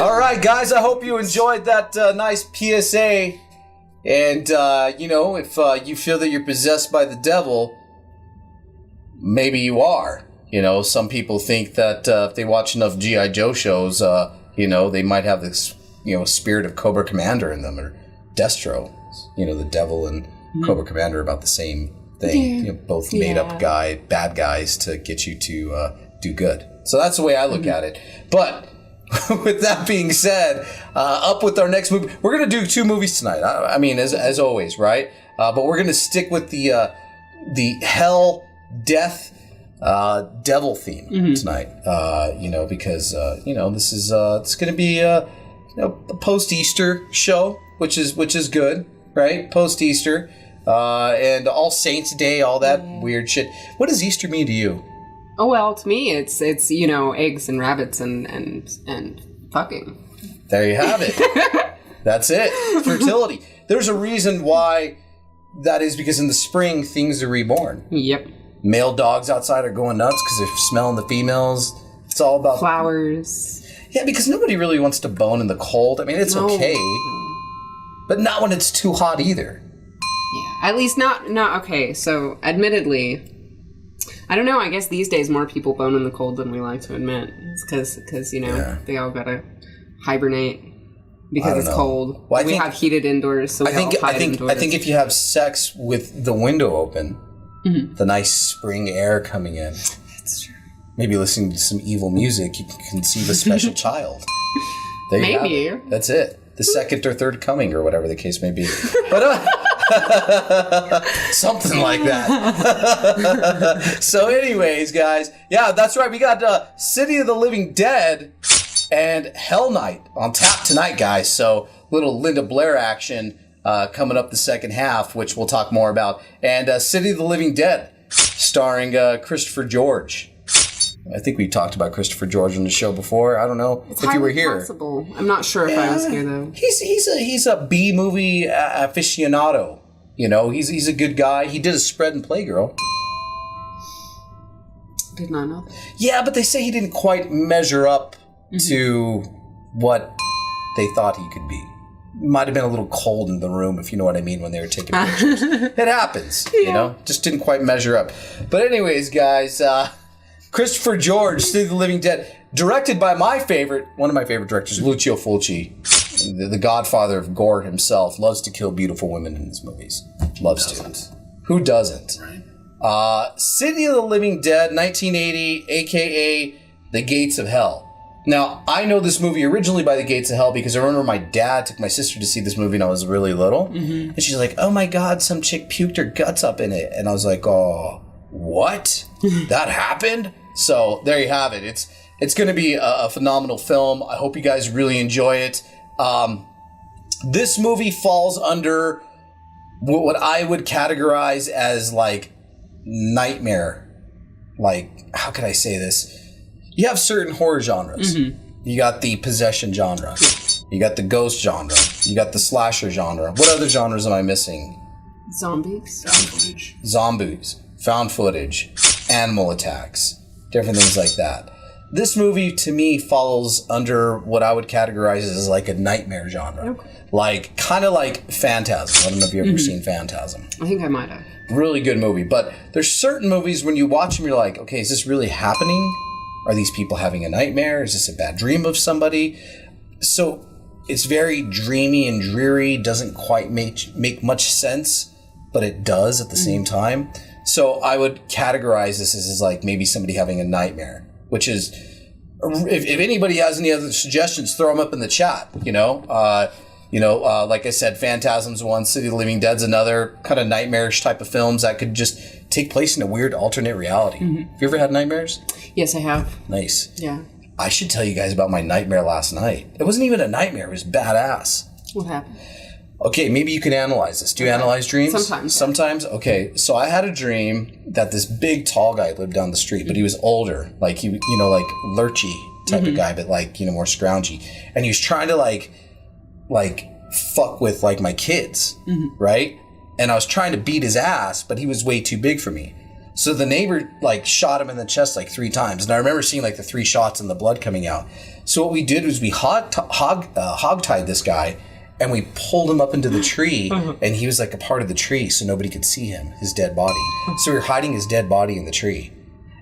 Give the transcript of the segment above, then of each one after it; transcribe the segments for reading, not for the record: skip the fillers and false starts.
All right, guys, I hope you enjoyed that nice PSA. And, if you feel that you're possessed by the devil, maybe you are. Some people think that if they watch enough G.I. Joe shows, they might have this, spirit of Cobra Commander in them, or Destro. The devil and Cobra Commander are about the same thing. Both made-up bad guys to get you to do good. So that's the way I look at it. But with that being said, up with our next movie. We're going to do 2 movies tonight. I mean, as always, right? But we're going to stick with the hell, death, devil theme tonight. Because this is it's going to be a post-Easter show, which is good, right? Post-Easter, and All Saints Day, all that weird shit. What does Easter mean to you? Oh, well, to me, it's eggs and rabbits and fucking. There you have it. That's it. Fertility. There's a reason why that is, because in the spring, things are reborn. Yep. Male dogs outside are going nuts because they're smelling the females. It's all about... flowers. Yeah, because nobody really wants to bone in the cold. I mean, it's okay. But not when it's too hot either. Yeah, at least not okay, so admittedly... I don't know. I guess these days more people bone in the cold than we like to admit. It's because they all gotta hibernate because it's cold. Well, we have heated indoors, so indoors. I think if you have sex with the window open, the nice spring air coming in, that's true. Maybe listening to some evil music, you can conceive a special child. There you maybe have it. That's it. The second or third coming, or whatever the case may be. But something like that. So anyways, guys, yeah, that's right. We got City of the Living Dead and Hell Night on tap tonight, guys. So little Linda Blair action coming up the second half, which we'll talk more about. And City of the Living Dead, starring Christopher George. I think we talked about Christopher George on the show before. I don't know if you were here. Possible. I'm not sure if I was here though. He's a B movie aficionado. He's a good guy. He did a Spread and Play Girl. Did not know that. Yeah, but they say he didn't quite measure up to what they thought he could be. Might have been a little cold in the room, if you know what I mean, when they were taking pictures. It happens, just didn't quite measure up. But anyways, guys, Christopher George, City of the Living Dead, directed by one of my favorite directors, Lucio Fulci, the godfather of gore himself, loves to kill beautiful women in his movies. Loves to. Who doesn't? Right. City of the Living Dead, 1980, a.k.a. The Gates of Hell. Now, I know this movie originally by The Gates of Hell because I remember my dad took my sister to see this movie when I was really little. And she's like, oh my God, some chick puked her guts up in it. And I was like, oh... what? That happened? So there you have it. It's going to be a phenomenal film. I hope you guys really enjoy it. This movie falls under what I would categorize as like nightmare. Like, how can I say this? You have certain horror genres. You got the possession genre. You got the ghost genre. You got the slasher genre. What other genres am I missing? Zombies. Zombies. Found footage, animal attacks, different things like that. This movie, to me, falls under what I would categorize as like a nightmare genre. Okay. Kind of like Phantasm. I don't know if you've ever seen Phantasm. I think I might have. Really good movie. But there's certain movies when you watch them, you're like, okay, is this really happening? Are these people having a nightmare? Is this a bad dream of somebody? So it's very dreamy and dreary, doesn't quite make much sense, but it does at the same time. So I would categorize this as like maybe somebody having a nightmare, which is, if anybody has any other suggestions, throw them up in the chat, like I said, Phantasm's one, City of the Living Dead's another, kind of nightmarish type of films that could just take place in a weird alternate reality. Have you ever had nightmares? Yes, I have. Nice. Yeah. I should tell you guys about my nightmare last night. It wasn't even a nightmare, it was badass. What happened? Okay, maybe you can analyze this. Do you analyze dreams? Sometimes. Sometimes? Okay, so I had a dream that this big, tall guy lived down the street, but he was older. Like, he, like, lurchy type of guy, but, like, more scroungy. And he was trying to, like, fuck with, like, my kids, right? And I was trying to beat his ass, but he was way too big for me. So the neighbor like shot him in the chest like 3 times. And I remember seeing like the 3 shots and the blood coming out. So what we did was we hog-tied this guy and we pulled him up into the tree and he was like a part of the tree so nobody could see him, his dead body. So we were hiding his dead body in the tree.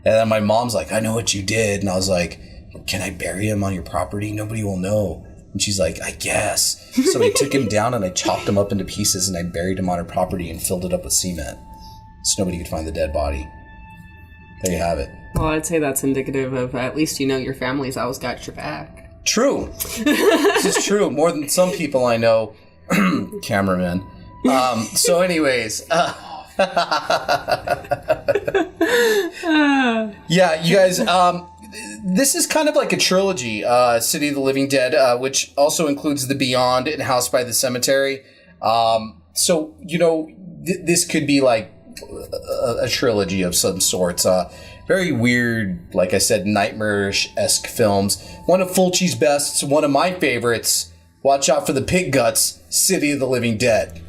And then my mom's like, I know what you did. And I was like, can I bury him on your property? Nobody will know. And she's like, I guess. So we took him down and I chopped him up into pieces and I buried him on her property and filled it up with cement. So nobody could find the dead body. There you have it. Well, I'd say that's indicative of at least you know your family's always got your back. True. This is true. More than some people I know. Cameraman. So anyways. Yeah, you guys, this is kind of like a trilogy, City of the Living Dead, which also includes The Beyond and House by the Cemetery. So, you know, this could be like a trilogy of some sorts. Very weird, like I said, nightmarish-esque films. One of Fulci's bests, one of my favorites, watch out for the pig guts, City of the Living Dead.